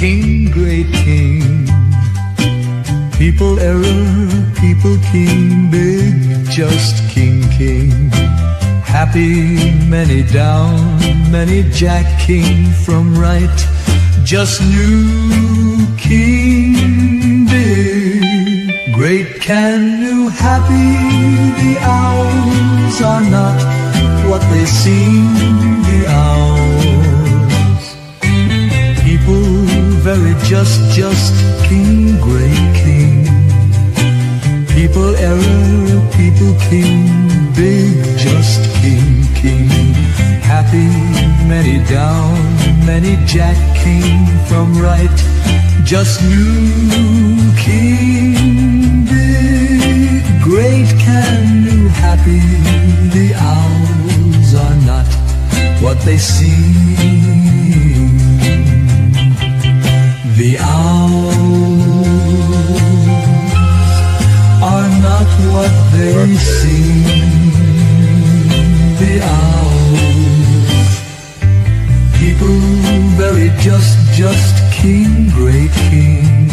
king, great king. People error, people king, big, just king, king. Happy, many down, many jack king from right. Just new king, big, great, can new, happy. The owls are not what they seem, the owls. People very just king, great king. People error, people king, big, just king, king. Happy, many down, many jack king from right. Just new king, big, great, can new, happy. The owls are not what they seem. The owls are not what they seem. The owls, people very just king, great king.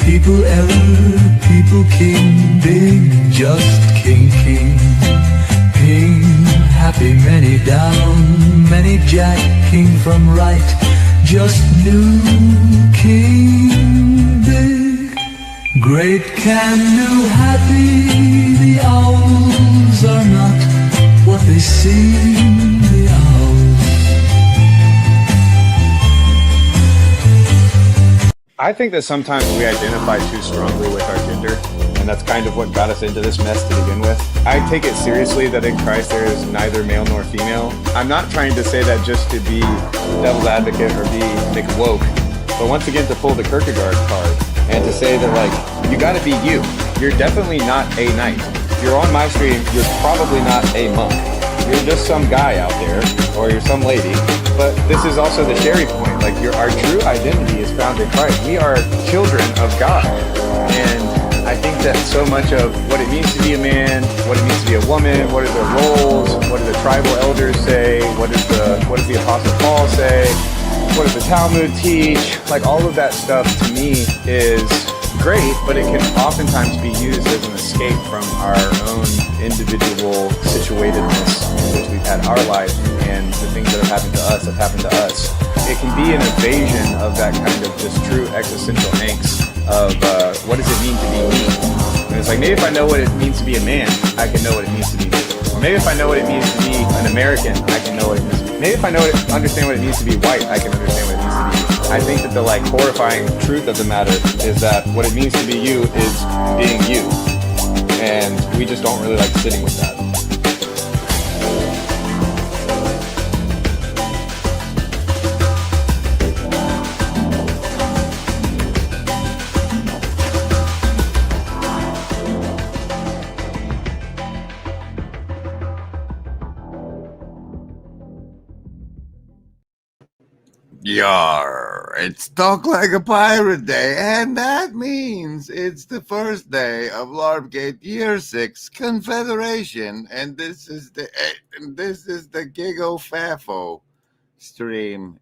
People error, people king, big, just king, king. King, happy, many down, many jack king from right. Just new king, big, great, can new, happy. The owls are not what they seem, the owls. I think that sometimes we identify too strongly with our gender, and that's kind of what got us into this mess to begin with. I take it seriously that in Christ there is neither male nor female. I'm not trying to say that just to be devil's advocate or be McWoke, but once again to pull the Kierkegaard card and to say that, like, you gotta be you. You're definitely not a knight. If you're on my stream, you're probably not a monk. You're just some guy out there, or you're some lady. But this is also the Sherry point. Like, our true identity is found in Christ. We are children of God. And I think that so much of what it means to be a man, what it means to be a woman, what are their roles, what do the tribal elders say, what does the Apostle Paul say, what does the Talmud teach? Like, all of that stuff to me is great, but it can oftentimes be used as an escape from our own individual situatedness in which we've had our life, and the things that have happened to us have happened to us. It can be an evasion of that kind of just true existential angst of what does it mean to be me? And it's like, maybe if I know what it means to be a man, I can know what it means to be me. Or maybe if I know what it means to be an American, I can know what it means to be. Maybe if I understand what it means to be white, I can understand what it means to be me. I think that the horrifying truth of the matter is that what it means to be you is being you. And we just don't really like sitting with that. Yar, it's Talk Like a Pirate Day, and that means it's the first day of Larpgate Year 6 Confederation, and this is the Gigo Fafo stream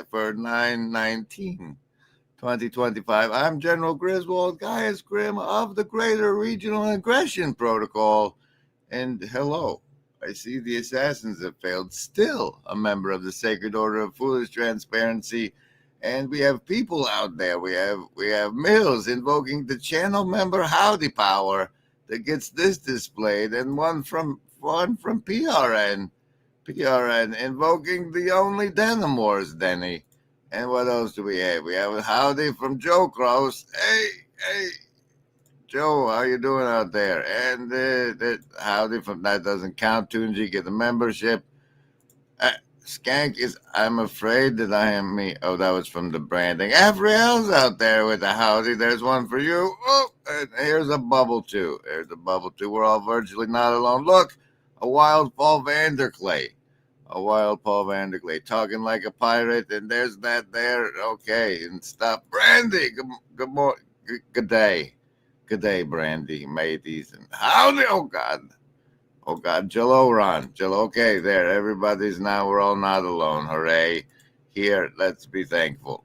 for 9/19/2025. I'm General Griswold, Gaius Grim of the Greater Regional Aggression Protocol, and hello. I see the assassins have failed. Still a member of the Sacred Order of Foolish Transparency, and we have people out there. We have Mills invoking the channel member Howdy Power that gets this displayed, and one from PRN invoking the only Denim Wars Denny. And what else do we have? We have Howdy from Joe Cross. Hey. Joe, how you doing out there? And howdy from That Doesn't Count Tunes. You get the membership. Skank is, I'm afraid that I am me. Oh, that was from the branding. Afriel's out there with a howdy. There's one for you. Oh, and here's a bubble too. We're all virtually not alone. Look, a wild Paul Vanderklay. Talking like a pirate. And there's that there. Okay, and stop. Brandy, good morning. Good day. Good day, Brandy, mateys, and howdy, oh God, Jello, Ron, Jello, okay, there, we're all not alone, hooray, here, let's be thankful,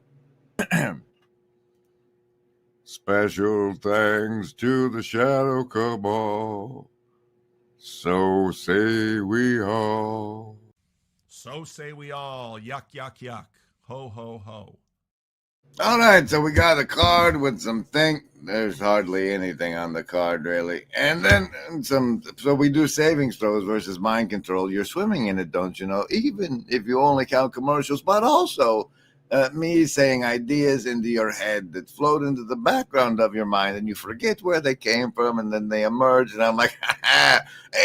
Special thanks to the Shadow Cabal. So say we all. So say we all. Yuck, yuck, yuck. Ho, ho, ho. All right, so we got a card with some thing. There's hardly anything on the card, really. And then some. So we do savings throws versus mind control. You're swimming in it, don't you know? Even if you only count commercials, but also me saying ideas into your head that float into the background of your mind, and you forget where they came from, and then they emerge. And I'm like,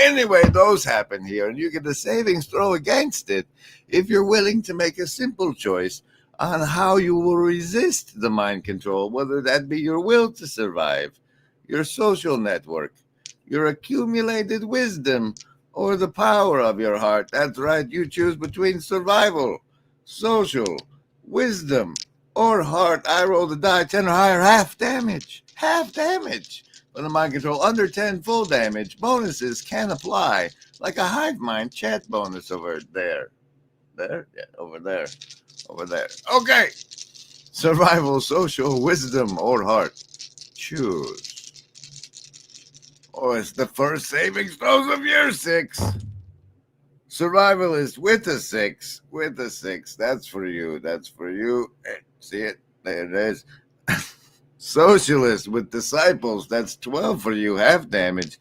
anyway, those happen here, and you get a savings throw against it if you're willing to make a simple choice on how you will resist the mind control, whether that be your will to survive, your social network, your accumulated wisdom, or the power of your heart. That's right, you choose between survival, social, wisdom, or heart. I roll the die, 10 or higher, half damage. Half damage. For the mind control, under 10 full damage. Bonuses can apply, like a hive mind chat bonus over there. There? Yeah, over there. Over there. Okay. Survival, social, wisdom, or heart. Choose. Oh, it's the first savings throws of year 6. Survivalist with a 6. With a 6. That's for you. That's for you. See it? There it is. Socialist with disciples. That's 12 for you. Half damage.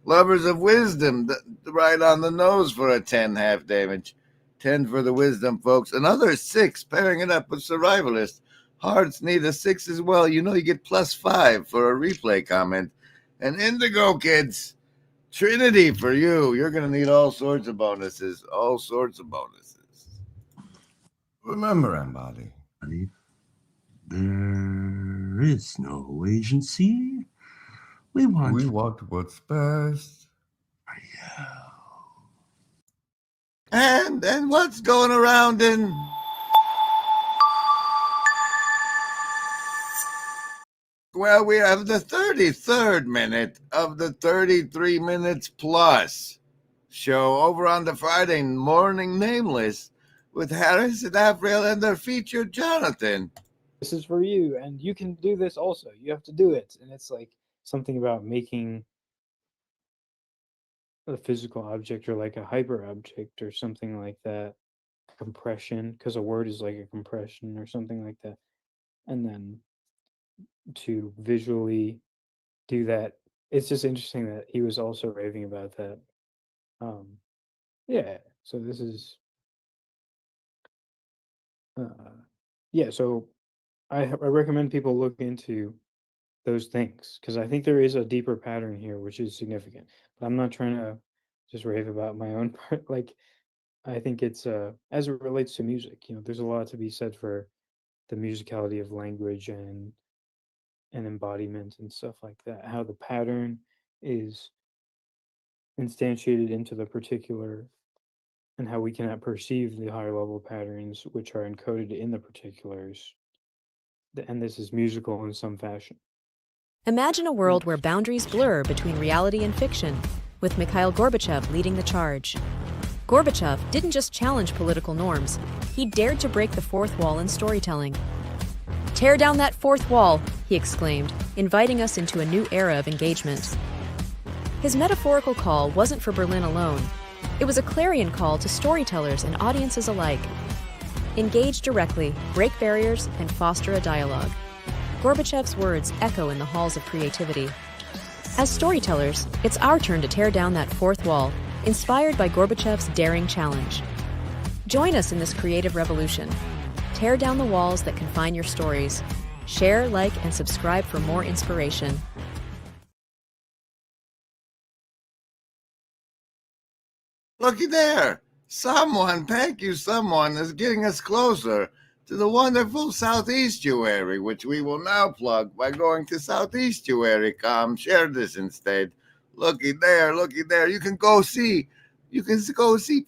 Lovers of wisdom. Right on the nose for a 10 half damage. 10 for the wisdom, folks. Another 6, pairing it up with survivalist. Hearts need a 6 as well. You know you get +5 for a replay comment. And indigo, kids. Trinity for you. You're going to need all sorts of bonuses. All sorts of bonuses. Remember, Embody. There is no agency. We want what's best. Yeah. And what's going around in... Well, we have the 33rd minute of the 33 minutes plus show over on the Friday morning nameless with Harris and Afriel and their featured Jonathan. This is for you, and you can do this also. You have to do it. And it's like something about making a physical object or like a hyper object or something like that. Compression, because a word is like a compression or something like that. And then to visually do that, it's just interesting that he was also raving about that. Yeah, so this is so I recommend people look into those things because I think there is a deeper pattern here which is significant. But I'm not trying to just rave about my own part. Like, I think it's as it relates to music, there's a lot to be said for the musicality of language and embodiment and stuff like that. How the pattern is instantiated into the particular, and how we cannot perceive the higher level patterns which are encoded in the particulars. And this is musical in some fashion. Imagine a world where boundaries blur between reality and fiction, with Mikhail Gorbachev leading the charge. Gorbachev didn't just challenge political norms, he dared to break the fourth wall in storytelling. "Tear down that fourth wall," he exclaimed, inviting us into a new era of engagement. His metaphorical call wasn't for Berlin alone. It was a clarion call to storytellers and audiences alike. Engage directly, break barriers, and foster a dialogue. Gorbachev's words echo in the halls of creativity. As storytellers, it's our turn to tear down that fourth wall, inspired by Gorbachev's daring challenge. Join us in this creative revolution. Tear down the walls that confine your stories. Share, like, and subscribe for more inspiration. Looky there. Someone, thank you, someone is getting us closer to the wonderful Southeastuary, which we will now plug by going to Southeastuary.com. Share this instead. Looky there, looky there. You can go see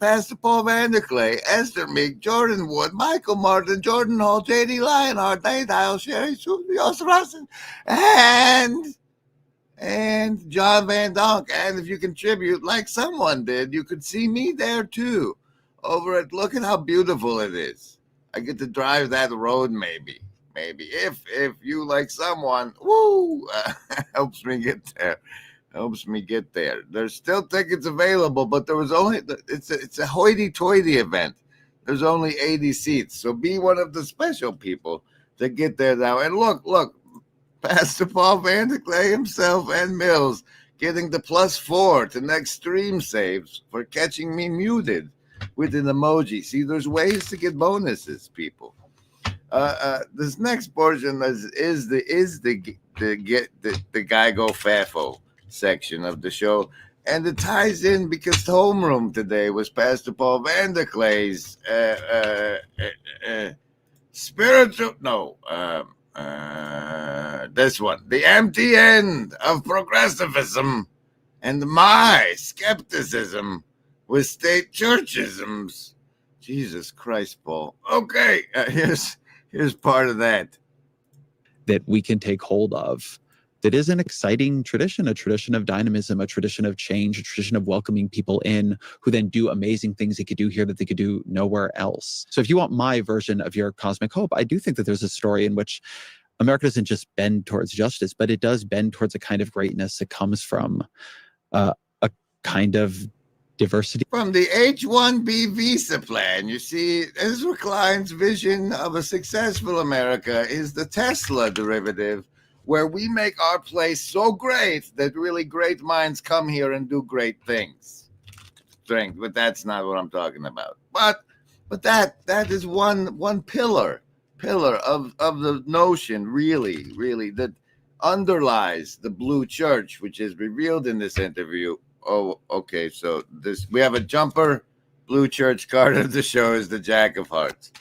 Pastor Paul Vanderclay, Esther Meek, Jordan Wood, Michael Martin, Jordan Hall, J.D. Lionheart, Nate Dial, Sherry Subios Russen, and John Van Donk. And if you contribute like someone did, you could see me there too. Look at how beautiful it is. I get to drive that road maybe. maybe if you like someone, woo, helps me get there. Helps me get there. There's still tickets available, but there was only it's a hoity-toity event. There's only 80 seats, so be one of the special people to get there now. And look, Pastor Paul Vanderklay himself and Mills getting the +4 to next stream saves for catching me muted with an emoji. See, there's ways to get bonuses, people. This next portion is the Gigo Fafo section of the show, and it ties in because the homeroom today was Pastor Paul Vanderklay's spiritual this one, the empty end of progressivism and my skepticism with state churchisms. Jesus Christ, Paul. Okay, here's part of that we can take hold of. That is an exciting tradition, a tradition of dynamism, a tradition of change, a tradition of welcoming people in who then do amazing things they could do here that they could do nowhere else. So if you want my version of your cosmic hope, I do think that there's a story in which America doesn't just bend towards justice, but it does bend towards a kind of greatness that comes from a kind of diversity. From the H-1B visa plan, you see, Ezra Klein's vision of a successful America is the Tesla derivative, where we make our place so great that really great minds come here and do great things. But that's not what I'm talking about. But that is one pillar of the notion, really, that underlies the blue church, which is revealed in this interview. Oh, okay, so we have a jumper. Blue church card of the show is the Jack of Hearts.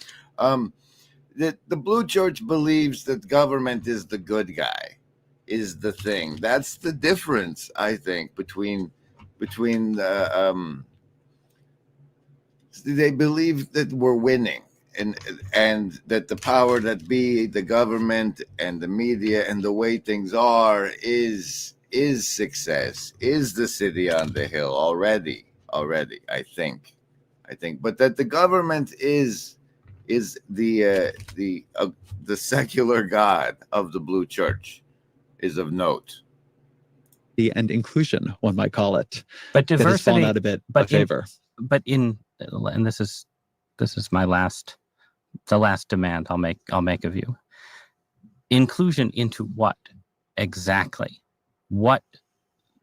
The blue church believes that government is the good guy, is the thing. That's the difference, I think, between they believe that we're winning and that the power that be, the government and the media and the way things are is success, is the city on the hill already, I think. But that the government is the secular god of the blue church is of note. And inclusion, one might call it. But diversity, that has fallen out a bit of favor. And this is the last demand I'll make of you. Inclusion into what exactly? What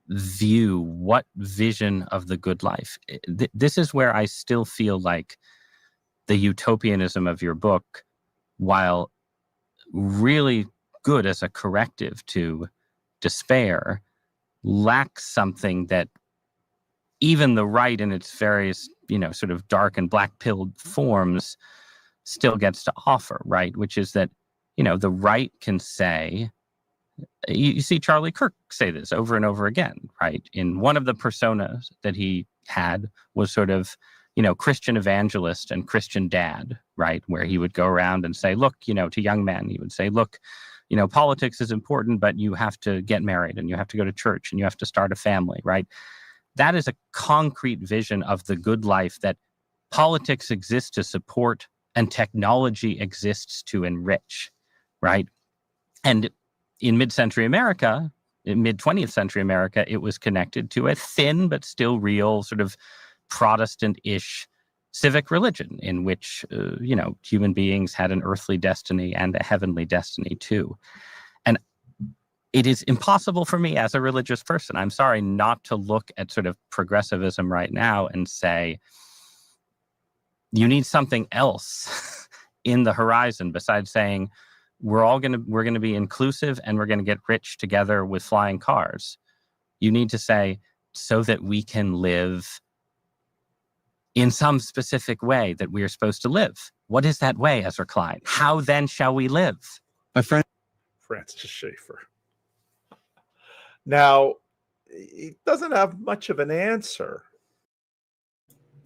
view? What vision of the good life? This is where I still feel like the utopianism of your book, while really good as a corrective to despair, lacks something that even the right in its various, sort of dark and black-pilled forms still gets to offer, right? Which is that, the right can say, you see Charlie Kirk say this over and over again, right? In one of the personas that he had was sort of, Christian evangelist and Christian dad, right? Where he would go around and say, look, to young men, he would say, look, politics is important, but you have to get married and you have to go to church and you have to start a family, right? That is a concrete vision of the good life that politics exists to support and technology exists to enrich, right? And in mid-century America, in mid-20th century America, it was connected to a thin but still real sort of Protestant-ish civic religion in which, human beings had an earthly destiny and a heavenly destiny too. And it is impossible for me as a religious person, I'm sorry, not to look at sort of progressivism right now and say, you need something else in the horizon besides saying, we're going to be inclusive and we're going to get rich together with flying cars. You need to say, so that we can live in some specific way that we are supposed to live. What is that way, Ezra Klein? How then shall we live? My friend Francis Schaeffer. Now, he doesn't have much of an answer.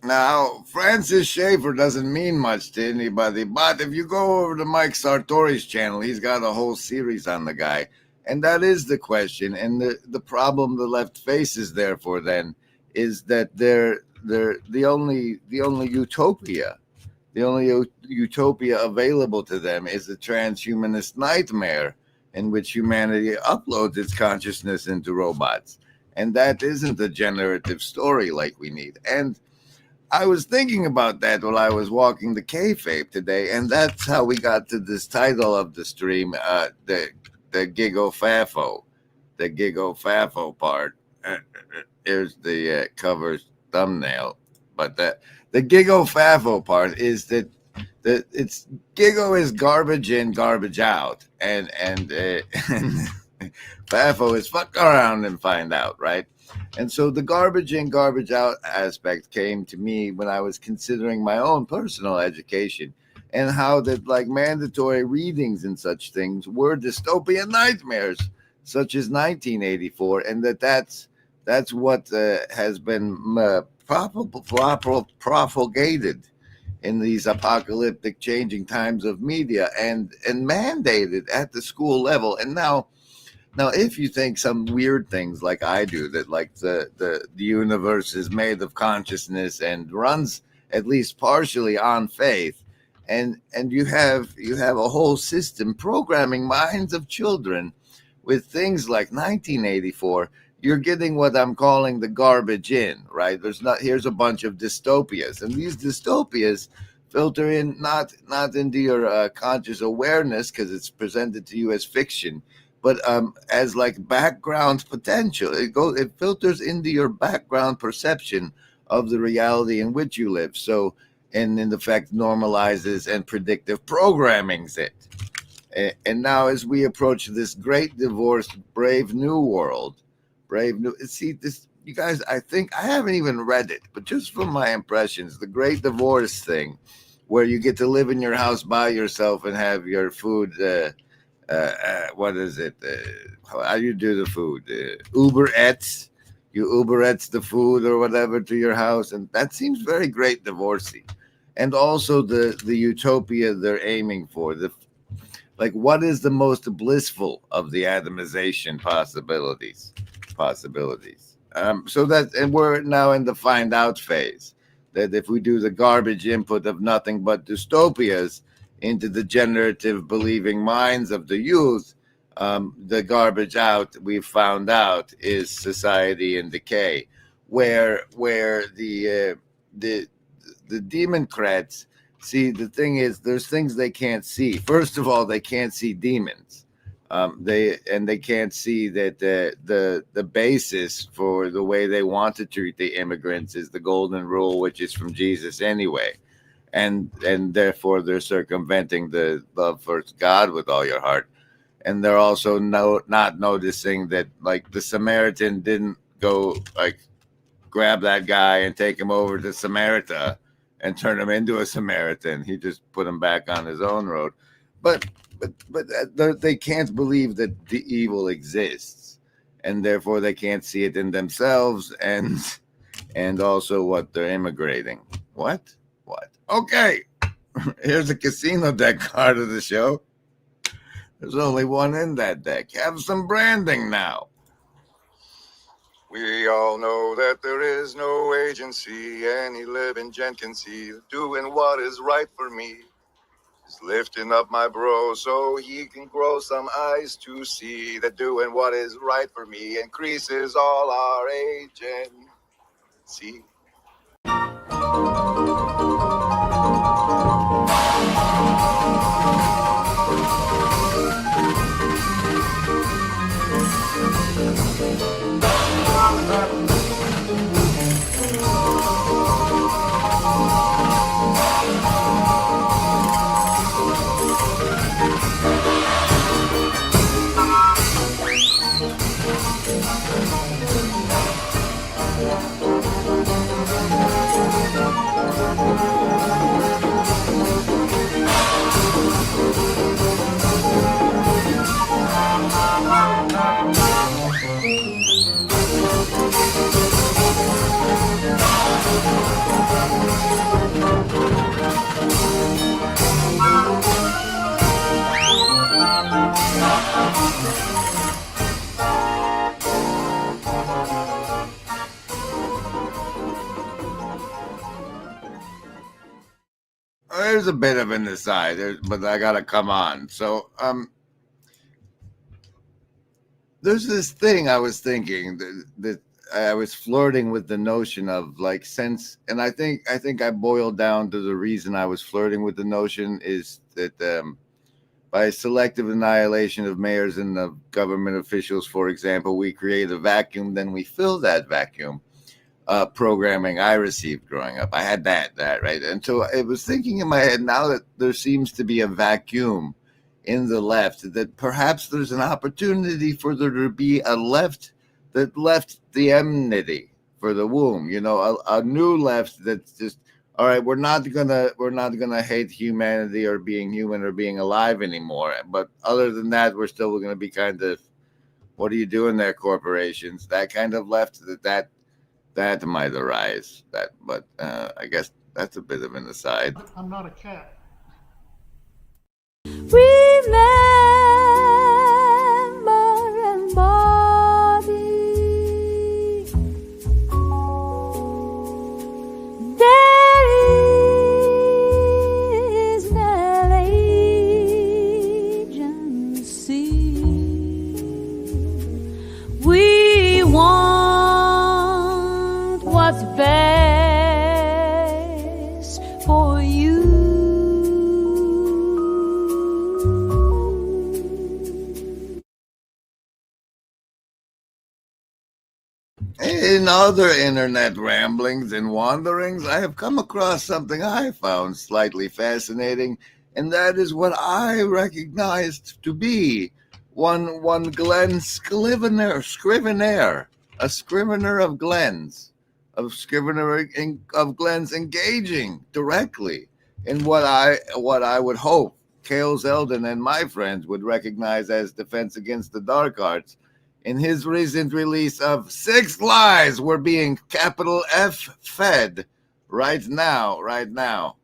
Now, Francis Schaeffer doesn't mean much to anybody, but if you go over to Mike Sartori's channel, he's got a whole series on the guy. And that is the question. And the problem the left faces, therefore, then, is that they're the only utopia utopia available to them is a transhumanist nightmare in which humanity uploads its consciousness into robots. And that isn't a generative story like we need. And I was thinking about that while I was walking the kayfabe today, and that's how we got to this title of the stream, the Gigo Fafo, the Gigo Fafo part. Here's the cover thumbnail, but the Gigo Fafo part is that it's Gigo is garbage in, garbage out, and Fafo is fuck around and find out, right? And so the garbage in, garbage out aspect came to me when I was considering my own personal education and how that like mandatory readings and such things were dystopian nightmares, such as 1984, and that's what has been propagated in these apocalyptic changing times of media and mandated at the school level. And now if you think some weird things like I do, that like the universe is made of consciousness and runs at least partially on faith, and you have a whole system programming minds of children with things like 1984, you're getting what I'm calling the garbage in, right? Here's a bunch of dystopias, and these dystopias filter in not into your conscious awareness because it's presented to you as fiction, but as like background potential. It filters into your background perception of the reality in which you live. So, and in effect normalizes and predictive programmings it. And now as we approach this great divorced, brave new world, you guys, I think I haven't even read it, but just from my impressions, the great divorce thing, where you get to live in your house by yourself and have your food, what is it? How you do the food? Uber Eats. You Uber Eats the food or whatever to your house, and that seems very great divorcey. And also the utopia they're aiming for. Like, what is the most blissful of the atomization possibilities? So that, and we're now in the find out phase. That if we do the garbage input of nothing but dystopias into the generative believing minds of the youth, the garbage out we've found out is society in decay, where the democrats see. The thing is, there's things they can't see. First of all, they can't see demons. They can't see that the basis for the way they want to treat the immigrants is the golden rule, which is from Jesus anyway. And therefore they're circumventing the love for God with all your heart. And they're also not noticing that, like, the Samaritan didn't go like grab that guy and take him over to Samaria and turn him into a Samaritan. He just put him back on his own road. But they can't believe that the evil exists, and therefore they can't see it in themselves and also what they're immigrating. What? Okay, here's a casino deck card of the show. There's only one in that deck. Have some branding now. We all know that there is no agency any living gent can see. Doing what is right for me is lifting up my bro so he can grow some eyes to see that doing what is right for me increases all our agency. there's a bit of an aside, but I gotta come on. So, there's this thing I was thinking that I was flirting with the notion of like sense, and I think I boiled down to the reason I was flirting with the notion is that by selective annihilation of mayors and of government officials, for example, we create a vacuum, then we fill that vacuum. Programming I received growing up, I had that right, and so I was thinking in my head now that there seems to be a vacuum in the left, that perhaps there's an opportunity for there to be a left that left the enmity for the womb, a new left that's just, all right, we're not gonna hate humanity or being human or being alive anymore, but other than that, we're still gonna be kind of, what are you doing there, corporations? That kind of left that might arise. But I guess that's a bit of an aside. I'm not a cat. In other internet ramblings and wanderings, I have come across something I found slightly fascinating, and that is what I recognized to be one Glenn Scrivener, a scrivener of Glenn's, of Glenn's engaging directly in what I would hope Cale Zeldin and my friends would recognize as Defense Against the Dark Arts. In his recent release of 6 Lies We're Being capital F Fed right now.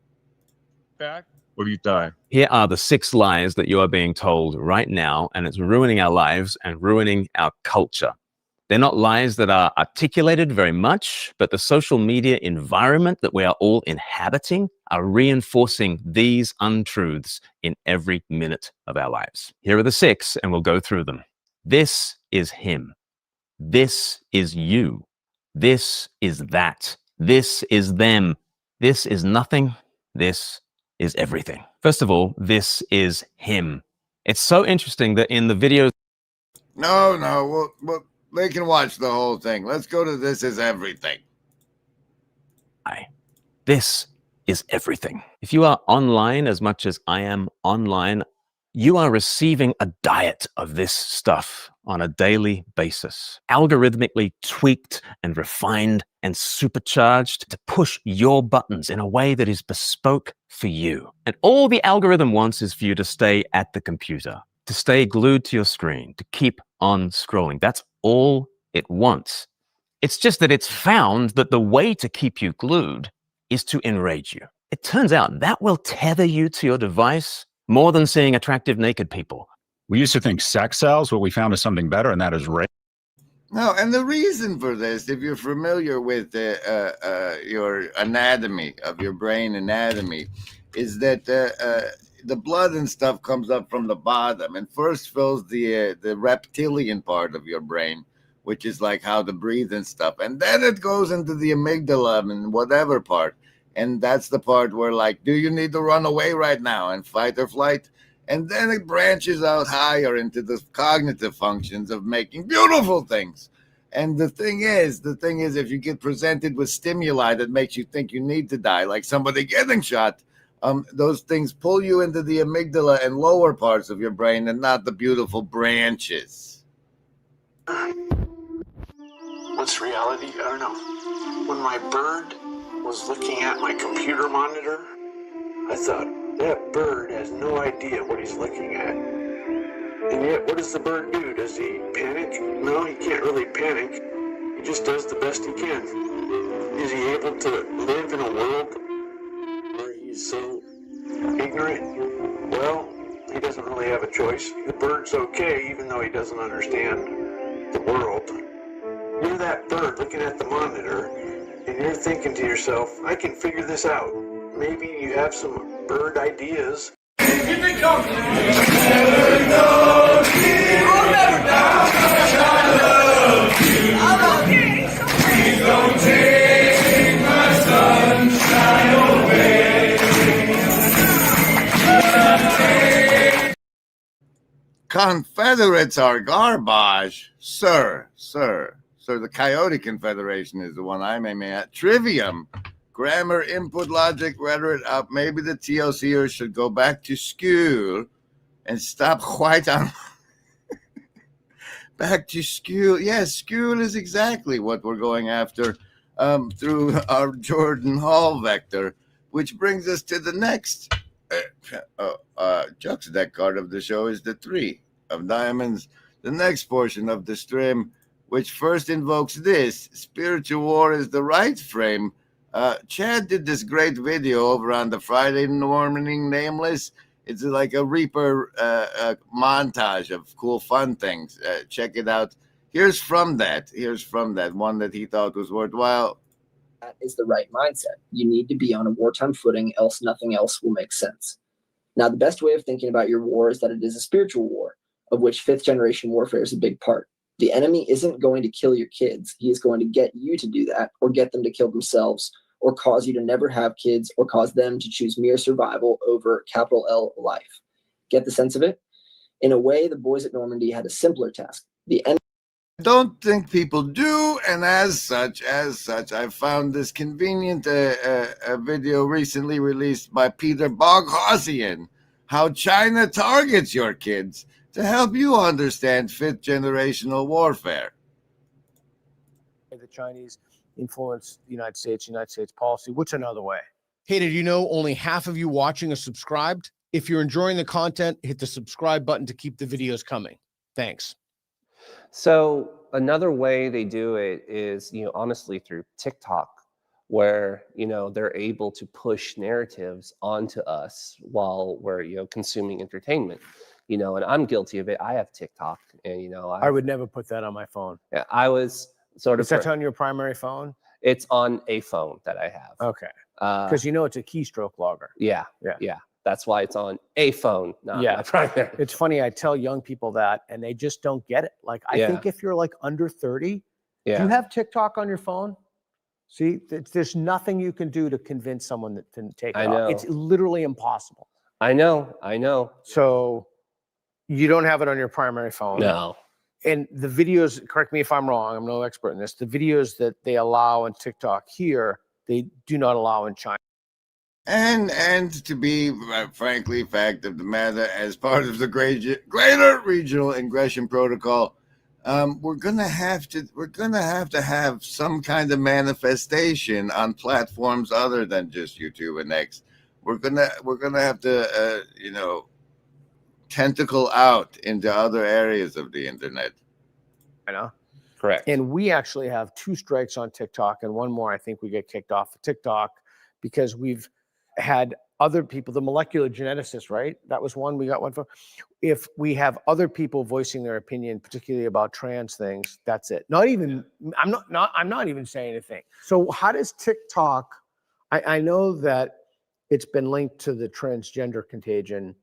Back. What have you done? Here are the 6 lies that you are being told right now, and it's ruining our lives and ruining our culture. They're not lies that are articulated very much, but the social media environment that we are all inhabiting are reinforcing these untruths in every minute of our lives. Here are the 6, and we'll go through them. This is him. This is you. This is that. This is them. This is nothing. This is everything. First of all, this is him. It's so interesting that in the videos... No, well, they can watch the whole thing. Let's go to This Is Everything. This is everything. If you are online as much as I am online, you are receiving a diet of this stuff on a daily basis, algorithmically tweaked and refined and supercharged to push your buttons in a way that is bespoke for you. And all the algorithm wants is for you to stay at the computer, to stay glued to your screen, to keep on scrolling. That's all it wants. It's just that it's found that the way to keep you glued is to enrage you. It turns out that will tether you to your device more than seeing attractive naked people. We used to think sex sells. What we found is something better, and that is rape. No, and the reason for this, if you're familiar with your anatomy, of your brain anatomy, is that the blood and stuff comes up from the bottom and first fills the reptilian part of your brain, which is like how to breathe and stuff. And then it goes into the amygdala and whatever part. And that's the part where, like, do you need to run away right now and fight or flight? And then it branches out higher into the cognitive functions of making beautiful things. And the thing is, if you get presented with stimuli that makes you think you need to die, like somebody getting shot, those things pull you into the amygdala and lower parts of your brain and not the beautiful branches. What's reality? I don't know. When my bird was looking at my computer monitor, I thought, that bird has no idea what he's looking at. And yet, what does the bird do? Does he panic? No, he can't really panic. He just does the best he can. Is he able to live in a world where he's so ignorant? Well, he doesn't really have a choice. The bird's okay, even though he doesn't understand the world. You're that bird looking at the monitor, and you're thinking to yourself, I can figure this out. maybe you have some bird ideas. Keep it coming. Never know me. I'll never die. I love you. I love you. Please don't take my sunshine away. Confederates are garbage. Sir, the Coyote Confederation is the one I'm aiming at. Trivium. Grammar, input, logic, rhetoric up. Maybe the TLCers should go back to school and stop quite on. Back to school. Yes, school is exactly what we're going after through our Jordan Hall vector, which brings us to the next Chuck's deck card of the show is the 3 of diamonds. The next portion of the stream, which first invokes this: spiritual war is the right frame. Chad did this great video over on the Friday morning nameless. It's like a Reaper montage of cool fun things. Check it out. Here's from that one that he thought was worthwhile. That is the right mindset. You need to be on a wartime footing, else nothing else will make sense. Now, the best way of thinking about your war is that it is a spiritual war, of which 5th generation warfare is a big part. The enemy isn't going to kill your kids. He is going to get you to do that, or get them to kill themselves, or cause you to never have kids, or cause them to choose mere survival over capital L life. Get the sense of it? In a way, the boys at Normandy had a simpler task. The enemy Don't think people do, and as such, I found this convenient video recently released by Peter Boghossian, how China targets your kids to help you understand 5th generational warfare. The Chinese influence the United States policy. What's another way? Hey, did you know only half of you watching are subscribed? If you're enjoying the content, hit the subscribe button to keep the videos coming. Thanks. So another way they do it is, honestly through TikTok, where, they're able to push narratives onto us while we're, consuming entertainment, and I'm guilty of it. I have TikTok and, I would never put that on my phone. Yeah, I was sort of. Is that on your primary phone? It's on a phone that I have. Okay. Because it's a keystroke logger. Yeah. That's why it's on a phone, not my primary. It's funny. I tell young people that, and they just don't get it. Like, I think if you're like under 30, do you have TikTok on your phone? See, there's nothing you can do to convince someone to take it off. It's literally impossible. I know. So you don't have it on your primary phone. No. And the videos, correct me if I'm wrong, I'm no expert in this, the videos that they allow on TikTok here, they do not allow in China. And to be frankly, fact of the matter, as part of the greater regional aggression protocol, we're gonna have to have some kind of manifestation on platforms other than just YouTube and X. We're gonna have to tentacle out into other areas of the internet. I know. Correct. And we actually have 2 strikes on TikTok, and one more. I think we get kicked off of TikTok because we've had other people, the molecular geneticists, right? That was one we got one for. If we have other people voicing their opinion, particularly about trans things, that's it. I'm not even saying anything. So how does TikTok? I know that it's been linked to the transgender contagion.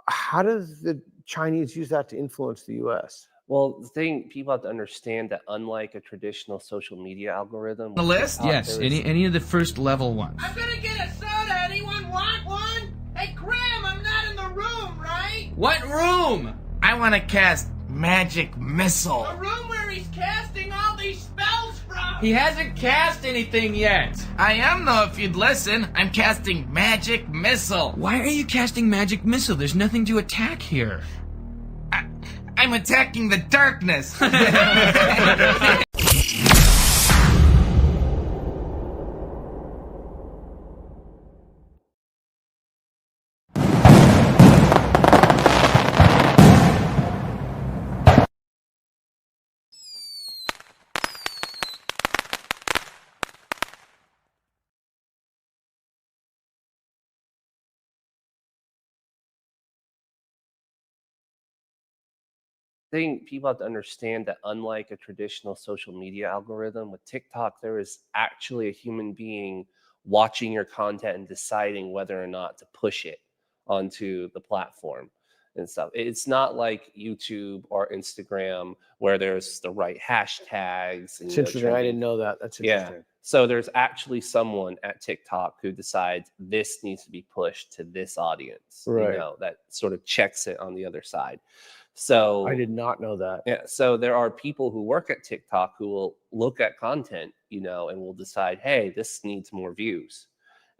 How does the Chinese use that to influence the U.S.? Well, the thing people have to understand that unlike a traditional social media algorithm, the list, yes, any of the first level ones. I'm gonna get a soda. Anyone want one? Hey, Graham, I'm not in the room, right? What room? I want to cast magic missile. The room where he's casting all these spells from. He hasn't cast anything yet. I am though. If you'd listen, I'm casting magic missile. Why are you casting magic missile? There's nothing to attack here. I'm attacking the darkness. thing people have to understand that unlike a traditional social media algorithm with TikTok, there is actually a human being watching your content and deciding whether or not to push it onto the platform and stuff. It's not like YouTube or Instagram where there's the right hashtags. And, It's interesting. I didn't know that. That's interesting. Yeah. So there's actually someone at TikTok who decides this needs to be pushed to this audience, Right. you know, that sort of checks it on the other side. So I did not know that. yeah. So there are people who work at TikTok who will look at content, you know, and will decide, hey, this needs more views.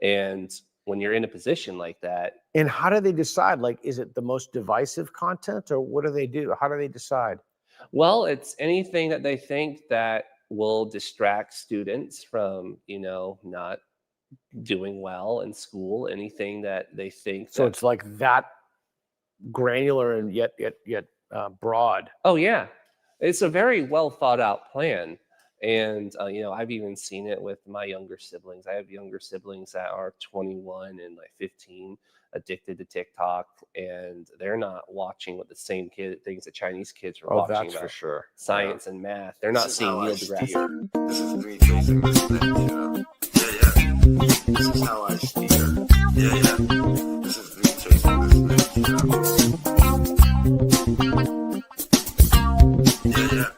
And when you're in a position like that. And how do they decide? Like, is it the most divisive content, or what do they do? How do they decide? Well, it's anything that they think that will distract students from, you know, not doing well in school. Anything that they think. So it's like that granular and yet broad. Oh yeah, it's a very well thought out plan. And, you know, I've even seen it with my younger siblings. I have younger siblings that are 21 and like 15, addicted to TikTok, and they're not watching with the same things that Chinese kids are watching. That's about for sure. science and math. They're not seeing yield graphs. This is me chasing this thing, you know? Yeah. This is how I steer. Yeah. This is me chasing this thing, you know? Yeah.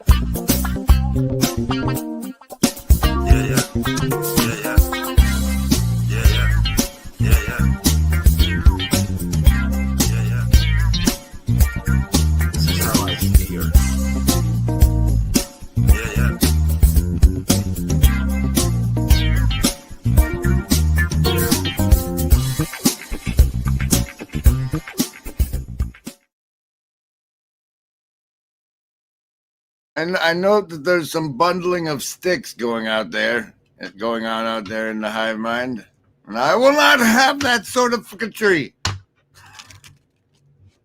And I know that there's some bundling of sticks going on out there in the hive mind. And I will not have that sort of tree.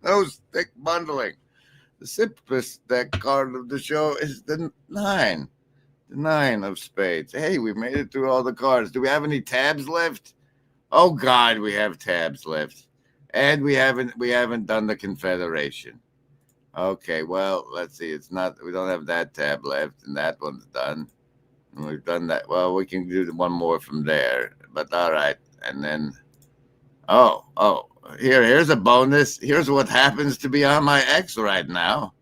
No stick bundling. The simplest deck card of the show is the 9. The 9 of spades. Hey, we've made it through all the cards. Do we have any tabs left? Oh God, we have tabs left. And we haven't done the Confederation. Okay, well, let's see. We don't have that tab left, and that one's done. And we've done that. Well, we can do one more from there. But all right. And then, here's a bonus. Here's what happens to be on my X right now.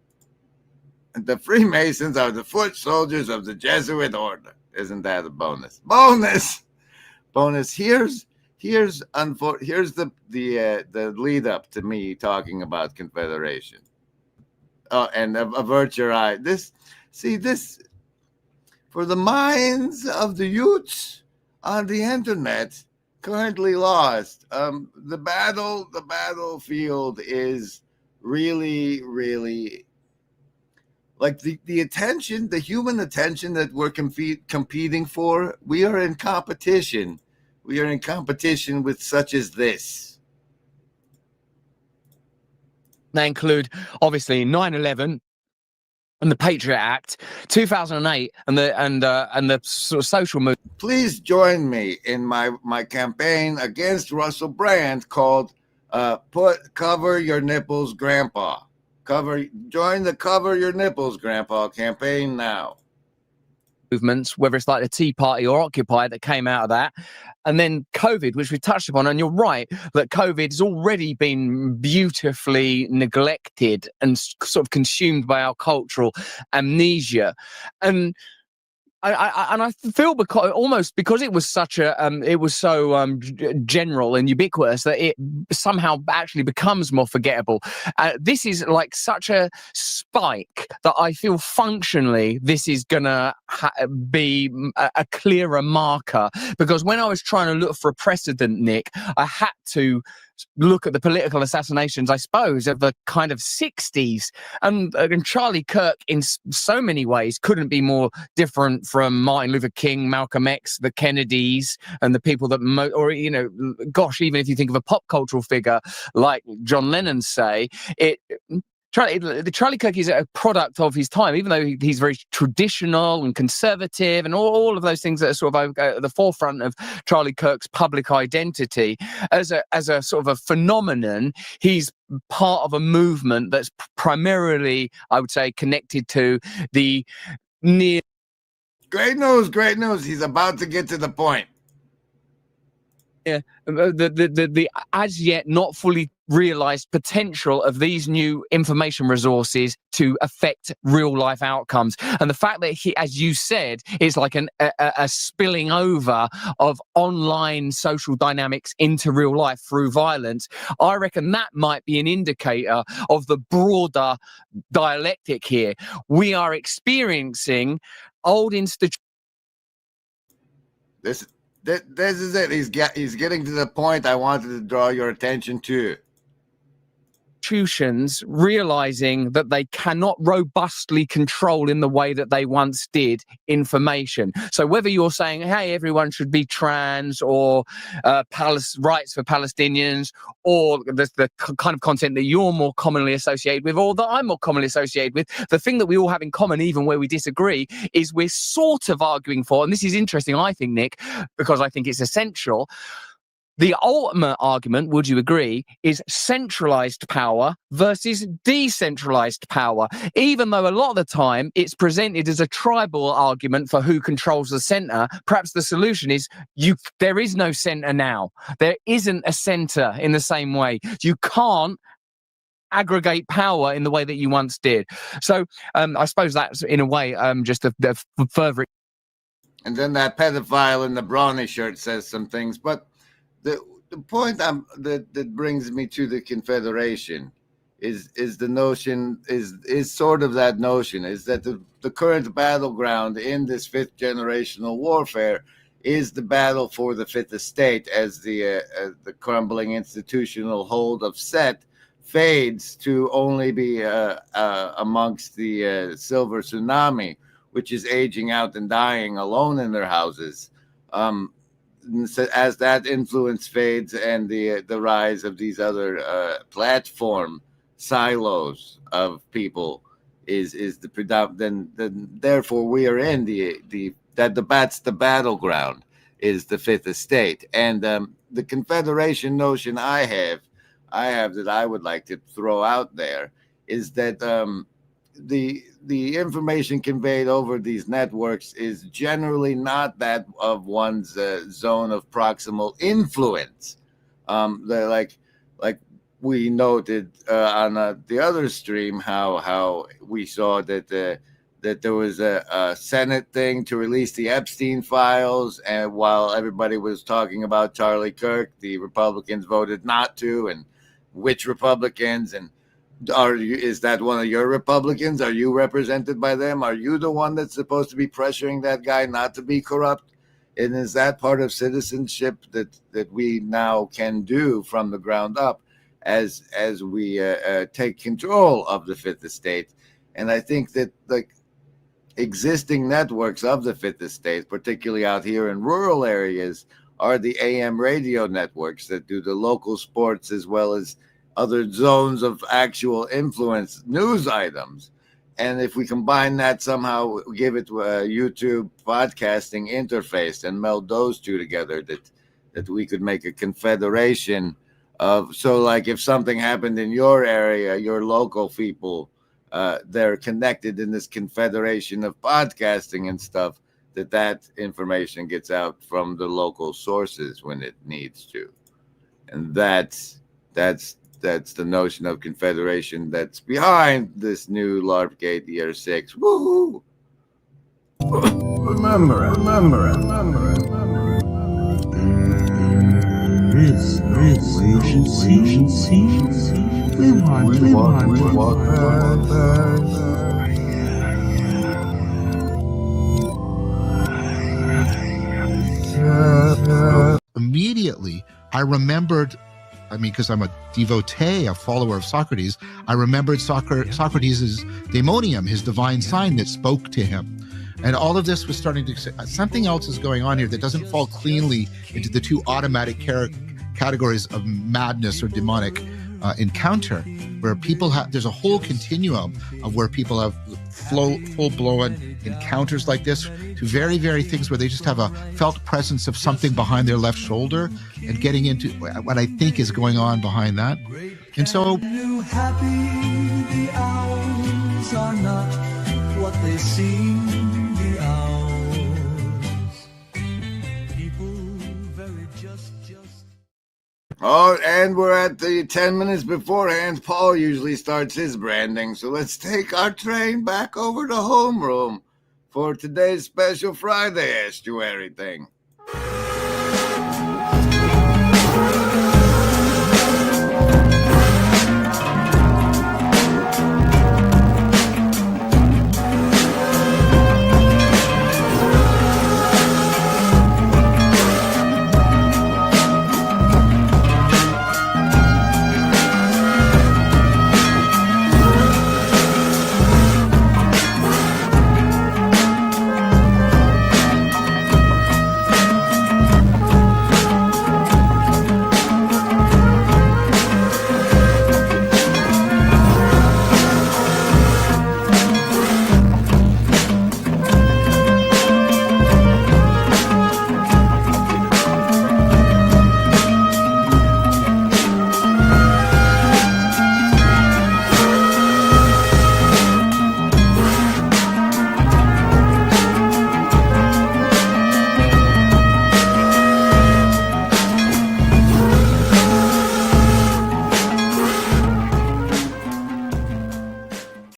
The Freemasons are the foot soldiers of the Jesuit order. Isn't that a bonus? Bonus. Here's the lead up to me talking about Confederation. And avert your eye. This for the minds of the youths on the internet currently lost. The battlefield is really, really like the attention, the human attention that we're competing for. We are in competition. We are in competition with such as this. They include, obviously, 9/11 and the Patriot Act, 2008, and the sort of social movement. Please join me in my campaign against Russell Brand called "Cover Your Nipples, Grandpa." Join the Cover Your Nipples, Grandpa campaign now. Movements, whether it's like the Tea Party or Occupy, that came out of that, and then COVID, which we touched upon. And you're right that COVID has already been beautifully neglected and sort of consumed by our cultural amnesia. And I feel because it was such a it was so general and ubiquitous that it somehow actually becomes more forgettable. This is like such a spike that I feel functionally this is gonna be a clearer marker, because when I was trying to look for a precedent, Nick, I had to look at the political assassinations, I suppose, of the kind of 60s. And Charlie Kirk, in so many ways, couldn't be more different from Martin Luther King, Malcolm X, the Kennedys, and the people that, even if you think of a pop cultural figure like John Lennon, say, Charlie Kirk is a product of his time, even though he's very traditional and conservative and all of those things that are sort of at the forefront of Charlie Kirk's public identity. As a sort of a phenomenon, he's part of a movement that's primarily, I would say, connected to the near. Great news. He's about to get to the point. the as yet not fully realized potential of these new information resources to affect real life outcomes. And the fact that as you said, it's like a spilling over of online social dynamics into real life through violence, I reckon that might be an indicator of the broader dialectic here. We are experiencing old institutions. This is it. He's getting to the point I wanted to draw your attention to. Institutions realizing that they cannot robustly control in the way that they once did information. So whether you're saying, hey, everyone should be trans, or rights for Palestinians, or the kind of content that you're more commonly associated with, or that I'm more commonly associated with, the thing that we all have in common, even where we disagree, is we're sort of arguing for, and this is interesting, I think, Nick, because I think it's essential. The ultimate argument, would you agree, is centralized power versus decentralized power, even though a lot of the time it's presented as a tribal argument for who controls the center. Perhaps the solution is there is no center now. There isn't a center in the same way. You can't aggregate power in the way that you once did. So I suppose that's, in a way, just the further. And then that pedophile in the brawny shirt says some things, but the point that brings me to the Confederation is the notion, is sort of that notion, is that the current battleground in this fifth generational warfare is the battle for the fifth estate, as the crumbling institutional hold of Set fades to only be amongst the silver tsunami, which is aging out and dying alone in their houses. As that influence fades, and the rise of these other platform silos of people is the predominant, then therefore we are in that's the battleground, is the fifth estate. And the Confederation notion I have that I would like to throw out there is that the information conveyed over these networks is generally not that of one's zone of proximal influence. They're like we noted on the other stream how we saw that there was a Senate thing to release the Epstein files, and while everybody was talking about Charlie Kirk, the Republicans voted not to. And which Republicans? And is that one of your Republicans? Are you represented by them? Are you the one that's supposed to be pressuring that guy not to be corrupt? And is that part of citizenship that we now can do from the ground up as we take control of the fifth estate? And I think that like existing networks of the fifth estate, particularly out here in rural areas, are the AM radio networks that do the local sports as well as other zones of actual influence news items. And if we combine that somehow, give it a YouTube podcasting interface and meld those two together, that we could make a confederation of, so like if something happened in your area, your local people, they're connected in this confederation of podcasting and stuff, that information gets out from the local sources when it needs to. And that's the notion of confederation that's behind this new LARPgate Year 6. Woohoo! Remember it. There is no agency. We want Immediately, I remembered, because I'm a devotee, a follower of Socrates, I remembered Socrates' daemonium, his divine sign that spoke to him. And all of this was starting to say, something else is going on here that doesn't fall cleanly into the two automatic categories of madness or demonic encounter, where people have, there's a whole continuum of where people have full-blown encounters like this to very, very things where they just have a felt presence of something behind their left shoulder, and getting into what I think is going on behind that. And so Happy the hours are not what they seem, the hours. People very just Oh, and we're at the 10 minutes beforehand. Paul usually starts his branding, so let's take our train back over to homeroom for today's special Friday estuary thing.